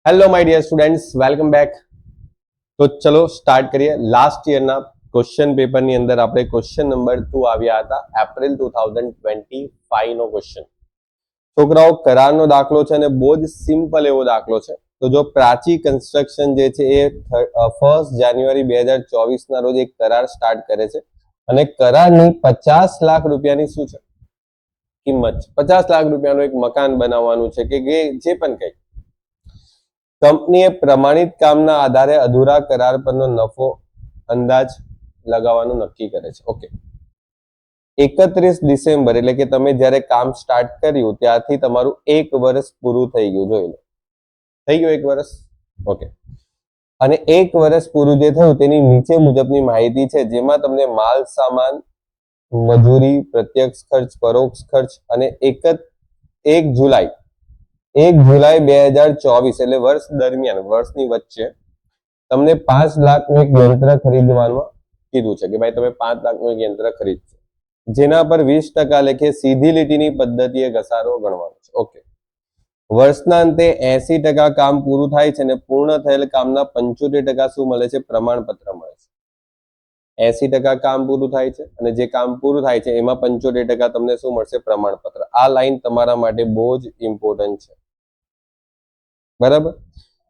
Hello my dear students, welcome back. તો ચલો start કરીએ. લાસ્ટ યરના ક્વેશ્ચન પેપરની અંદર આપણે ક્વેશ્ચન નંબર 2 આવ્યા હતા એપ્રિલ 2025 નો ક્વેશ્ચન. છોકરાઓ, કરારનો દાખલો છે અને બહુ જ સિમ્પલ એવો દાખલો છે. તો જો પ્રાચી કન્સ્ટ્રક્શન જે છે એ 1 જાન્યુઆરી 2024 ના રોજ એક કરાર સ્ટાર્ટ કરે છે અને કરારની 50 લાખ રૂપિયાની શું છે કિંમત છે. 50 લાખ રૂપિયાનું એક મકાન બનાવવાનું છે કે જે પણ કંઈ. કંપનીએ પ્રમાણિત કામના આધારે અધૂરા કરાર પરનો નફો અંદાજ લગાવવાનું નક્કી કરે છે. ઓકે, 31 ડિસેમ્બર એટલે કે તમે જ્યારે કામ સ્ટાર્ટ કર્યું ત્યારથી તમારું 1 વર્ષ પૂરું થઈ ગયું. જોઈ લો, થઈ ગયું 1 વર્ષ. ઓકે, અને 1 વર્ષ પૂરું જે થયું તેની નીચે મુજબની માહિતી છે, જેમાં તમને માલ સામાન, મજૂરી, પ્રત્યક્ષ ખર્ચ, પરોક્ષ ખર્ચ અને 1 જુલાઈ 2024 એટલે વર્ષ દરમિયાન, વર્ષની વચ્ચે તમને 5 લાખનું એક યંત્ર ખરીદવાનું કીધું છે કે ભાઈ તમે 5 લાખનું એક યંત્ર ખરીદશો, જેના પર 20% લેખે સીધી લીટીની પદ્ધતિએ ઘસારો ગણવાનો છે. ઓકે, વર્ષના અંતે 80% કામ પૂરું થાય છે અને પૂર્ણ થયેલ કામના 75% શું મળે છે? પ્રમાણપત્ર મળે છે. 80% કામ પૂરું થાય છે અને જે કામ પૂરું થાય છે એમાં 75% તમને શું મળશે? પ્રમાણપત્ર. આ લાઈન તમારા માટે બહુ જ ઇમ્પોર્ટન્ટ છે, બરાબર.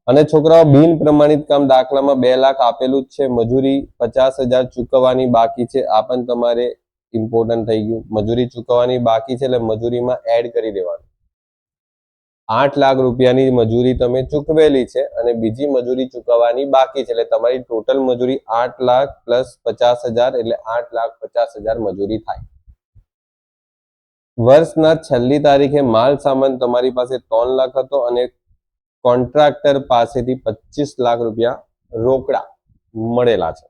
અને છોકરાઓ, બિન પ્રમાણિત કામ દાખલામાં 2 લાખ આપેલું જ છે, મજૂરી 50,000 ચૂકવવાની બાકી છે. આ પણ તમારે ઇમ્પોર્ટન્ટ થઈ ગયું. મજૂરી ચૂકવવાની બાકી છે એટલે મજૂરીમાં એડ કરી દેવાનું. 8 લાખ રૂપિયાની મજૂરી તમે ચૂકવેલી છે અને બીજી મજૂરી ચૂકવવાની બાકી છે, એટલે તમારી ટોટલ મજૂરી 8 લાખ પ્લસ 50,000 એટલે 8,50,000 મજૂરી થાય. વર્ષના છેલ્લી તારીખે માલ સામાન તમારી પાસે 3 લાખ હતો અને કોન્ટ્રાક્ટર પાસેથી 25 લાખ રૂપિયા રોકડા મળેલા છે.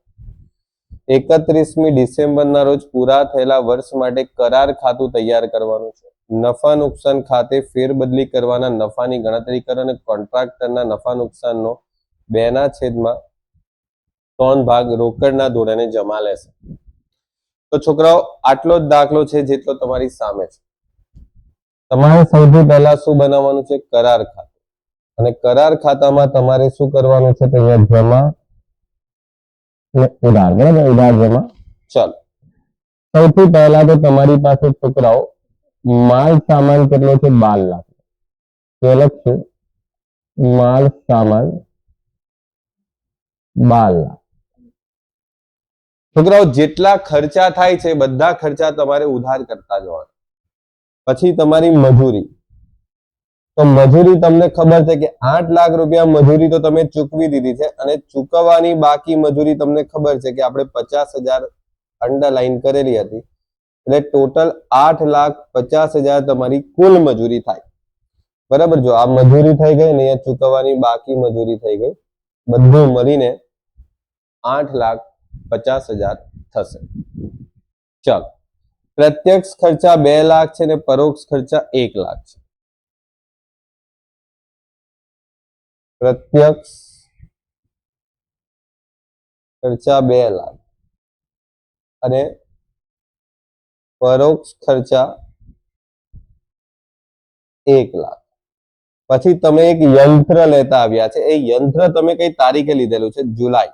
31મી ડિસેમ્બરના રોજ પૂરા થયેલા વર્ષ માટે કરાર ખાતું તૈયાર કરવાનું છે. નફા નુકસાન ખાતે ફેરબદલી કરવાના નફાની ગણતરી કરો અને કોન્ટ્રાક્ટરના નફા નુકસાનનો 2/3 ભાગ રોકડના ધોરણે જમા લેશે. તો છોકરાઓ, આટલો જ દાખલો છે જેટલો તમારી સામે છે. તમારે સૌથી પહેલા શું બનાવવાનું છે? કરાર ખાતું. અને કરાર ખાતામાં તમારે શું કરવાનું છે? તો જમા ઉધાર, બરાબર, ઉધાર જમા. ચાલો, સૌથી પહેલા તો તમારી પાસે છોકરાઓ માલ સામાન કેટલો છે? 12 લાખ. તો લખશું માલ સામાન 12 લાખ. છોકરાઓ, જેટલા ખર્ચા થાય છે બધા ખર્ચા તમારે ઉધાર કરતા જવાના. પછી તમારી મજૂરી. તો મજૂરી તમને ખબર છે કે 8 લાખ રૂપિયા મજૂરી તો તમે ચૂકવી દીધી છે અને ચૂકવવાની બાકી મજૂરી તમને ખબર છે કે આપણે 50,000 અંડરલાઈન કરેલી હતી, એટલે ટોટલ 8,50,000 તમારી કુલ મજૂરી થાય. બરાબર. જો આ મજૂરી થઈ ગઈ ને અહીંયા ચૂકવવાની બાકી મજૂરી થઈ ગઈ, બધું મળીને 8,50,000 થશે. ચાલો, પ્રત્યક્ષ ખર્ચા 2 લાખ છે ને પરોક્ષ ખર્ચા 1 લાખ છે. પ્રત્યક્ષ ખર્ચા 2 લાખ અને પરોક્ષ ખર્ચા 1 લાખ. પછી તમે એક યંત્ર લેતા આવ્યા છે. એ યંત્ર તમે કઈ તારીખે લીધેલું છે? જુલાઈ.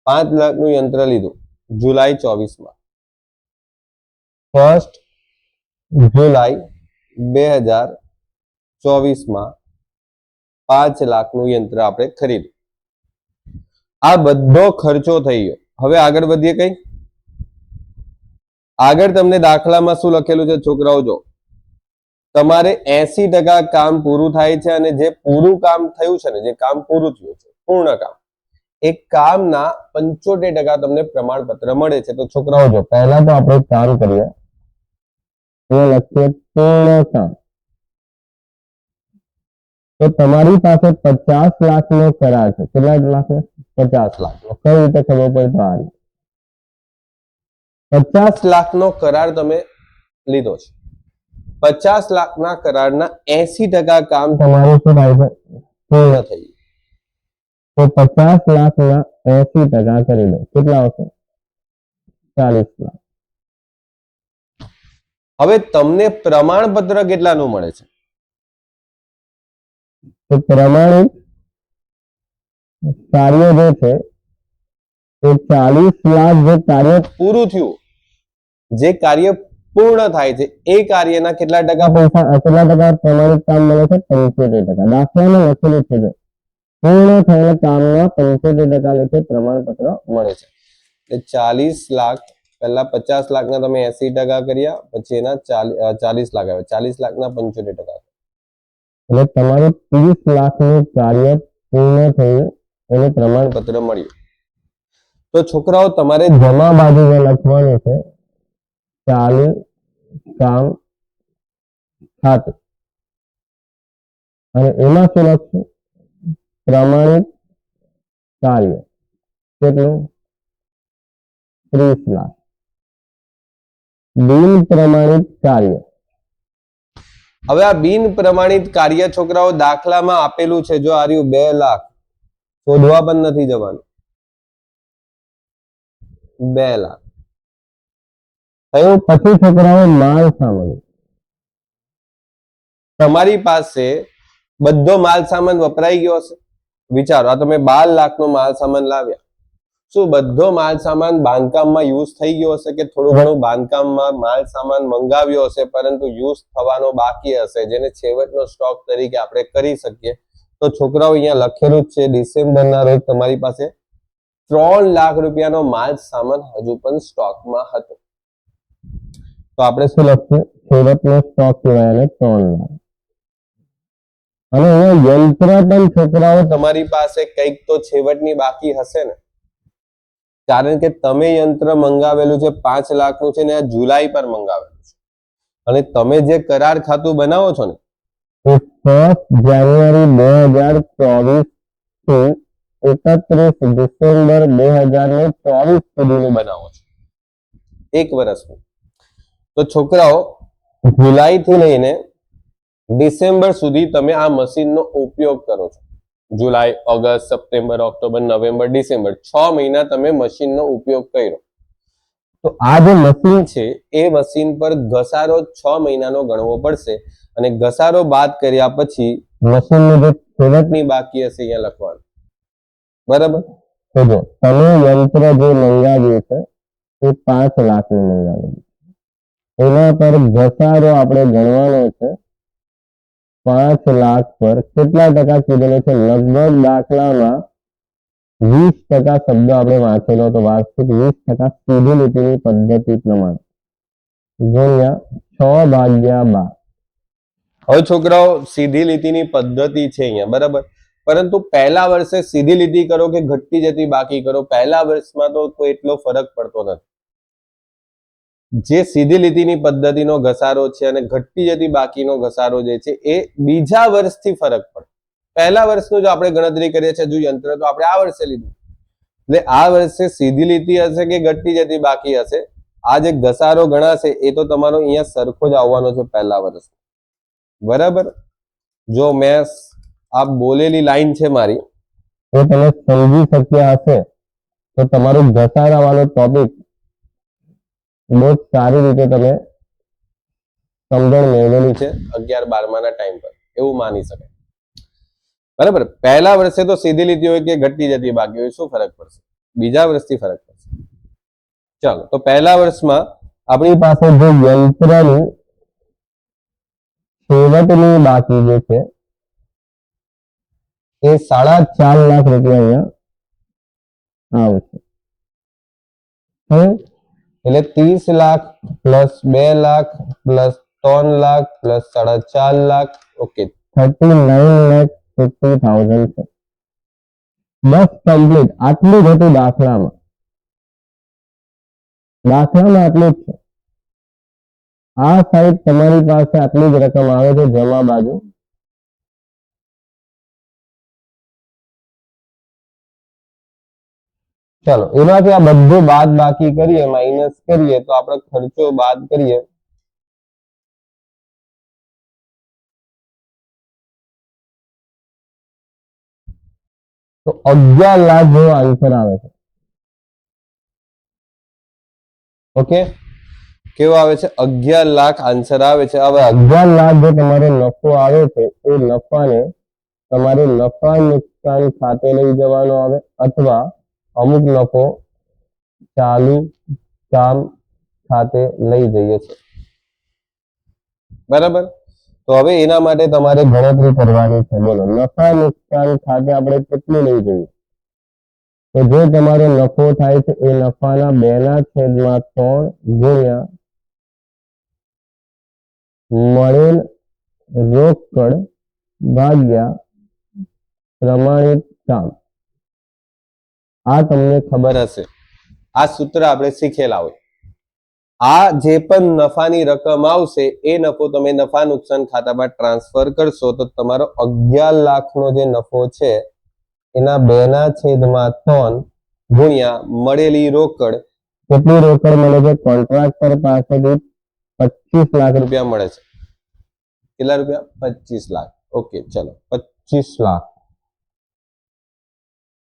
5 લાખનું યંત્ર લીધું જુલાઈ 24માં. 1 જુલાઈ 2024માં 5 લાખનું યંત્ર આપણે ખરીદ્યું. આ બધો ખર્ચો થઈ ગયો. હવે આગળ વધીએ. કઈ આગળ તમને દાખલામાં શું લખેલું છે? છોકરાઓ જો, તમારે 80% કામ પૂરું થાય છે અને જે પૂરું કામ થયું છે ને, જે કામ પૂરું થયું છે, પૂર્ણ કામ, એ કામના 75% તમને પ્રમાણપત્ર મળે છે. તો છોકરાઓ જો, પહેલા તો આપણે કામ કરીએ, એ લખીએ પૂર્ણ કામ. તો તમારી પાસે 50 લાખનો કરાર છે. કેટલા લાખ? 50 લાખનો. કઈ રીતે ખબર પડે? તો આ 50 લાખનો કરાર તમે લીધો છે. 50 લાખના કરારના 80% કામ તમારું શું થાય છે? પૂર્ણ થઈ ગયું. તો 50 લાખના 80% કરી લો. કેટલા આવશે? 40 લાખ. હવે તમને પ્રમાણપત્ર કેટલાનું મળે છે? તો પ્રમાણિત કાર્ય જે છે એ 40 લાખ જે કાર્ય પૂરું થયું, જે કાર્ય પૂર્ણ થાય છે એ કાર્યના કેટલા ટકા પૈસા કેટલા ટકા પ્રમાણિત કામ મળે છે? 75%. દાખલામાં લખેલું છે કે પૂર્ણ થયેલા કામના 75% લેખે પ્રમાણપત્ર મળે છે. એટલે 40 લાખ પહેલા 50 લાખના તમે 80% કર્યા, પછી એના 40 લાખ આવ્યા, 40 લાખના 75%. એટલે તમારે 30 લાખનું કાર્ય પૂર્ણ થયું એને પ્રમાણપત્ર મળ્યું. તો છોકરાઓ તમારે જમા બાજુ જે લખવાનું છે ચાલુ કામ ખાતું, અને એમાં શું લખશું? પ્રમાણિત કાર્ય કેટલું? 30 લાખ. બિન પ્રમાણિત કાર્ય, હવે આ બિન પ્રમાણિત કાર્ય છોકરાઓ દાખલામાં આપેલું છે, જો આ રહ્યું 2 લાખ, શોધવા પણ નથી જવાનું. 2 લાખ થયું. પછી છોકરાઓ માલ સામાન, તમારી પાસે બધો માલ સામાન વપરાઈ ગયો હશે. વિચારો, આ તમે 12 લાખનો માલ સામાન લાવ્યા, શું બધો માલ સામાન બાંધકામમાં યુઝ થઈ ગયો હશે કે થોડું ઘણું બાંધકામમાં માલ સામાન મંગાવ્યો હશે પરંતુ યુઝ થવાનો બાકી હશે, જેને છેવટનો સ્ટોક તરીકે આપણે કરી શકીએ? તો છોકરાઓ અહીંયા લખેલું જ છે, ડિસેમ્બરના રોજ તમારી પાસે 3 લાખ રૂપિયાનો માલ સામાન હજુ પણ સ્ટોકમાં હતો. તો આપણે શું લખીએ? છેવટનો સ્ટોક કહેવાય 3 લાખ. અને અહીંયા યંત્ર પણ છોકરાઓ તમારી પાસે કંઈક તો છેવટની બાકી હશે ને, કારણ કે તમે યંત્ર મંગાવેલું છે 5 લાખનું છે ને આ જુલાઈ પર મંગાવેલું છે, અને તમે જે કરાર ખાતું બનાવો છો ને એ 1 જાન્યુઆરી 2024 થી 31 ડિસેમ્બર 2024 સુધીનું બનાવો છો, 1 વર્ષનું. તો છોકરાઓ જુલાઈ થી લઈને ડિસેમ્બર સુધી તમે આ મશીનનો ઉપયોગ કરો છો. July, August, September, October, November, December, 6 મહિના તમે મશીનનો ઉપયોગ કર્યો. તો આ જે મશીન છે એ મશીન પર ઘસારો 6 મહિનાનો ગણવો પડશે, અને ઘસારો બાદ કર્યા પછી મશીનની જે છેવટની બાકી હશે અહીંયા લખવાનું. બરાબર? તો જો તમે યંત્ર જે મંગાવ્યું છે એ 5 લાખનું મંગાવ્યું, એના પર ઘસારો આપણે ગણવાનો છે 5 લાખ પર કેટલા ટકા કીધેલો છે? લગભગ દાખલામાં 20% શબ્દો આપણે વાંચેલો તો વાર્ષિક 20% સીધી લીટીની પદ્ધતિ પ્રમાણે ગુણ્યા 6/12. હવે છોકરાઓ સીધી લીટીની પદ્ધતિ છે અહીંયા, બરાબર? પરંતુ પહેલા વર્ષે સીધી લીટી કરો કે ઘટતી જતી બાકી કરો, પહેલા વર્ષમાં તો કોઈ એટલો ફરક પડતો નથી. જે સીધી લીટીની પદ્ધતિનો ઘસારો છે અને ઘટતી જતી બાકીનો ઘસારો જે છે એ બીજા વર્ષથી ફરક પડે. પહેલા વર્ષનું જો આપણે ગણતરી કરીએ છીએ, જો યંત્ર તો આપણે આ વર્ષે લીધું, એટલે આ વર્ષે સીધી લીટી હશે કે ઘટતી જતી બાકી હશે, આ જે ઘસારો ગણાશે એ તો તમારો અહીંયા સરખો જ આવવાનો છે પહેલા વર્ષ. બરાબર? જો મેં આ બોલેલી લાઈન છે મારી એ તમે સમજી શક્યા હશે તો તમારું ઘસારા વાળો ટોપિક બહુ સારી રીતે તમે સમજણ મેળવેલી છે 11-12 ટાઈમ પર, એવું માની શકાય. બરાબર? પહેલા વર્ષે તો સીધી લીટી હોય કે ઘટતી જતી બાકી હોય, શું ફરક પડશે? બીજા વર્ષથી ફરક પડશે. ચાલો, તો પહેલા વર્ષમાં આપણી પાસે જે યંત્રની છેવટની બાકી જે છે એ 4.5 લાખ રૂપિયા અહીંયા આવશે. એટલે 30 lakh plus 2 lakh plus 3 lakh plus 4.5 lakh, okay, 39,50,000 છે. બસ કમ્પ્લીટ. આટલું જ હતું દાખલામાં. આટલું જ છે. આ સાઈડ તમારી પાસે આટલી જ રકમ આવે છે જમા બાજુ. ચાલો, એમાંથી આ બધું બાદ બાકી કરીએ, માઇનસ કરીએ તો આપણે ખર્ચો બાદ કરીએ તો 11 લાખ જેવો આન્સર આવે છે. ઓકે, કેવો આવે છે? 11 લાખ આન્સર આવે છે. હવે 11 લાખ જે તમારે નફો આવે છે એ નફાને તમારે નફા નુકસાન ખાતે લઈ જવાનો આવે અથવા અમુક નફો ચાલુ કામ ખાતે લઈ જઈએ છે. બરાબર. તો હવે એના માટે તમારે ગણતરી કરવાની છે. બોલો, નફા નુકસાન ખાતે આપણે કેટલું લઈ જઈએ? તો જો તમારો નફો થાય છે એ નફાના 2/3 ગુણ્યા મળેલ રોકડ ભાગ્યા પ્રમાણિત કામ. આ તમને ખબર હશે, આ સૂત્ર આપણે શીખેલા હોય. આ જે પણ નફાની રકમ આવશે એ નફો તમે નફા નુકસાન ખાતામાં ટ્રાન્સફર કરશો તો તમારો 11 લાખનો જે નફો છે એના 2/3 ગુણ્યા મળેલી રોકડ. કેટલી રોકડ મળે છે? કોન્ટ્રાક્ટર પાસેથી 25 લાખ રૂપિયા મળે છે. કેટલા રૂપિયા? 25 લાખ. ઓકે, ચલો 25 લાખ.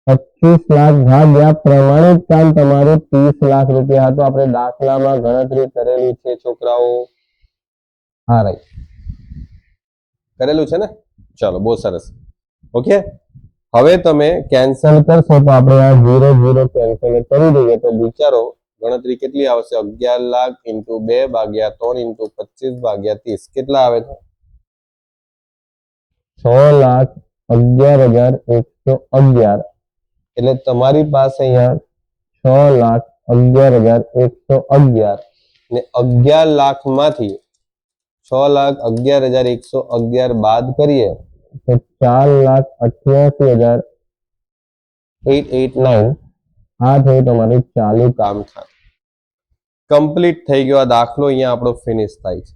25 લાખ ભાગ્યા પ્રમાણિત કામ તમારું 30 લાખ રૂપિયા હતું. આપણે દાખલામાં ગણતરી કરેલી છે છોકરાઓ. હા, રાઈટ, કરેલું છે ને? ચલો, બહુ સરસ. ઓકે, હવે તમે કેન્સલ કરશો તો આપણે આ 0 0 કેન્સલ કરી દઈએ તો વિચારો ગણતરી કેટલી આવશે? 11 લાખ × 2 ભાગ્યા 3 × 25 ભાગ્યા 30 કેટલા આવે છે? 6,11,111. એટલે તમારી પાસે અહીંયા 6,11,111 ને 11 લાખ માંથી 6,11,111 બાદ કરીએ તો 4,88,889. આ થયું તમારું ચાલુ કામ ખાતું. કમ્પ્લીટ થઈ ગયો આ દાખલો. અહીંયા આપણો ફિનિશ થાય છે.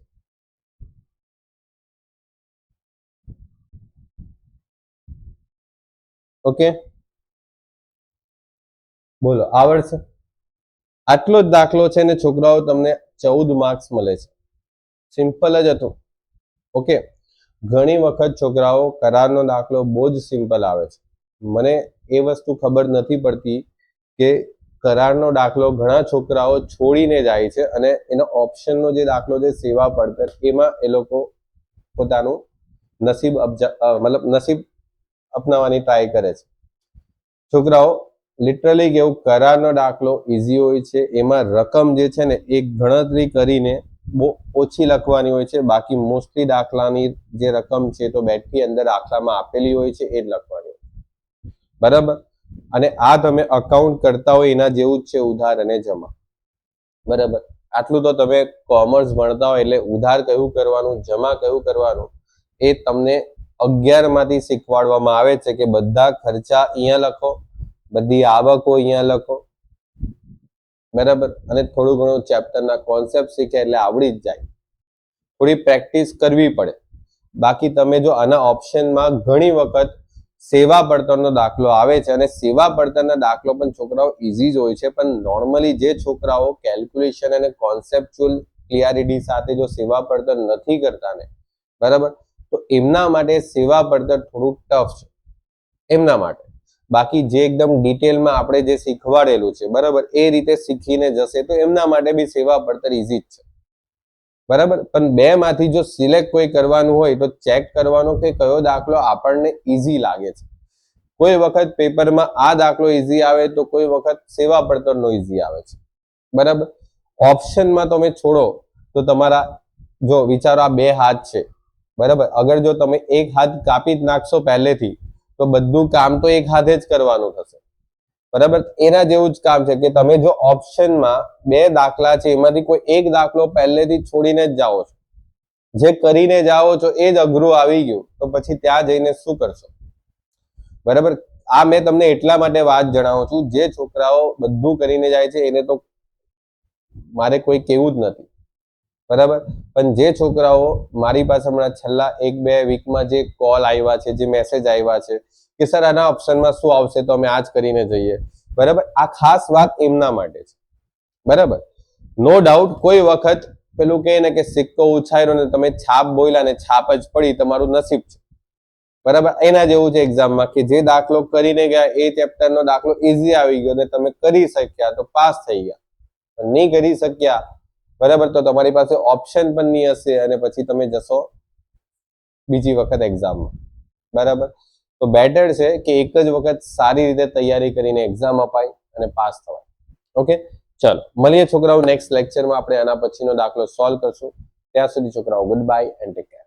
ઓકે, બોલો, આવડશે? આટલો જ દાખલો છે ને છોકરાઓ, તમને 14 માર્ક્સ મળે છે. સિમ્પલ જ હતું. ઓકે, ઘણી વખત છોકરાઓ કરારનો દાખલો બહુ જ સિમ્પલ આવે છે. મને એ વસ્તુ ખબર નથી પડતી કે કરારનો દાખલો ઘણા છોકરાઓ છોડીને જાય છે અને એનો ઓપ્શનનો જે દાખલો છે સેવા પડતર, એમાં એ લોકો પોતાનું નસીબ અપનાવવાની ટ્રાય કરે છે. છોકરાઓ, લિટરલી કેવું, કરારનો દાખલો ઈઝી હોય છે. એમાં રકમ જે છે ને એ ગણતરી કરીને બહુ ઓછી લખવાની હોય છે. બાકી મોસ્ટલી દાખલાની જે રકમ છે તો બેટની અંદર દાખલામાં આપેલી હોય છે એ જ લખવાની હોય. બરાબર. અને આ તમે અકાઉન્ટ કરતા હોય એના જેવું જ છે ઉધાર અને જમા. બરાબર. આટલું તો તમે કોમર્સ ભણતા હોય એટલે ઉધાર કયું કરવાનું, જમા કયું કરવાનું એ તમને 11 માંથી શીખવાડવામાં આવે છે કે બધા ખર્ચા અહીંયા લખો, બધી આવકો અહીંયા લખો. બરાબર. અને થોડું ઘણું ચેપ્ટરના કોન્સેપ્ટ શીખે એટલે આવડી જ જાય. થોડી પ્રેક્ટિસ કરવી પડે. બાકી તમે જો આના ઓપ્શનમાં ઘણી વખત સેવા પડતરનો દાખલો આવે છે અને સેવા પડતરના દાખલો પણ છોકરાઓ ઈઝી જ હોય છે, પણ નોર્મલી જે છોકરાઓ કેલ્ક્યુલેશન અને કોન્સેપ્ચ્યુઅલ ક્લિયરિટી સાથે જો સેવા પડતર નથી કરતા ને, બરાબર, તો એમના માટે સેવા પડતર થોડુંક ટફ છે એમના માટે. બાકી જે એકદમ ડિટેલમાં આપણે જે શીખવાડેલું છે, બરાબર, એ રીતે શીખીને જશે તો એમના માટે બી સેવા પડતર ઈઝી જ છે. બરાબર. પણ બે માંથી જો સિલેક્ટ કોઈ કરવાનું હોય તો ચેક કરવાનો કે કયો દાખલો આપણને ઈઝી લાગે છે. કોઈ વખત પેપરમાં આ દાખલો ઈઝી આવે તો કોઈ વખત સેવા પડતરનો ઈઝી આવે છે. બરાબર. ઓપ્શનમાં તમે છોડો તો તમારા, જો વિચારો, આ 2 હાથ છે. બરાબર. અગર જો તમે એક હાથ કાપી જ નાખશો પહેલેથી તો બધું કામ તો એક હાથે જ કરવાનું થશે. બરાબર. એના જેવું જ કામ છે કે તમે જો ઓપ્શનમાં 2 દાખલા છે એમાંથી કોઈ એક દાખલો પહેલેથી છોડીને જ જાઓ છો, જે કરીને જાઓ છો એ જ અઘરું આવી ગયું તો પછી ત્યાં જઈને શું કરશો? બરાબર. આ મેં તમને એટલા માટે વાત જણાવું છું, જે છોકરાઓ બધું કરીને જાય છે એને તો મારે કોઈ કેવું જ નથી. બરાબર. પણ જે છોકરાઓ મારી પાસે હમણાં છેલ્લા 1-2 વીકમાં જે કોલ આવ્યા છે, જે મેસેજ આવ્યા છે કે સર આના ઓપ્શનમાં શું આવશે તો અમે આજ કરીને જઈએ, બરાબર, આ ખાસ વાત એમના માટે છે. બરાબર. નો ડાઉટ કોઈ વખત પેલું કહે ને કે સિક્કો ઉછાળ્યો ને તમે છાપ બોલ્યા ને છાપ જ પડી, તમારું નસીબ છે. બરાબર. એના જેવું છે એક્ઝામમાં કે જે દાખલો કરીને ગયા એ ચેપ્ટરનો દાખલો ઈઝી આવી ગયો ને તમે કરી શક્યા તો પાસ થઈ ગયા, નહીં કરી શક્યા, બરાબર, તો તમારી પાસે ઓપ્શન પણ નહીં હશે અને પછી તમે જશો બીજી વખત એક્ઝામમાં. બરાબર. તો બેટર છે કે એક જ વખત સારી રીતે તૈયારી કરીને એક્ઝામ અપાય અને પાસ થવાય. ઓકે, ચલો મળીએ છોકરાઓ નેક્સ્ટ લેક્ચરમાં. આપણે આના પછીનો દાખલો સોલ્વ કરશું. ત્યાં સુધી છોકરાઓ good bye and take care.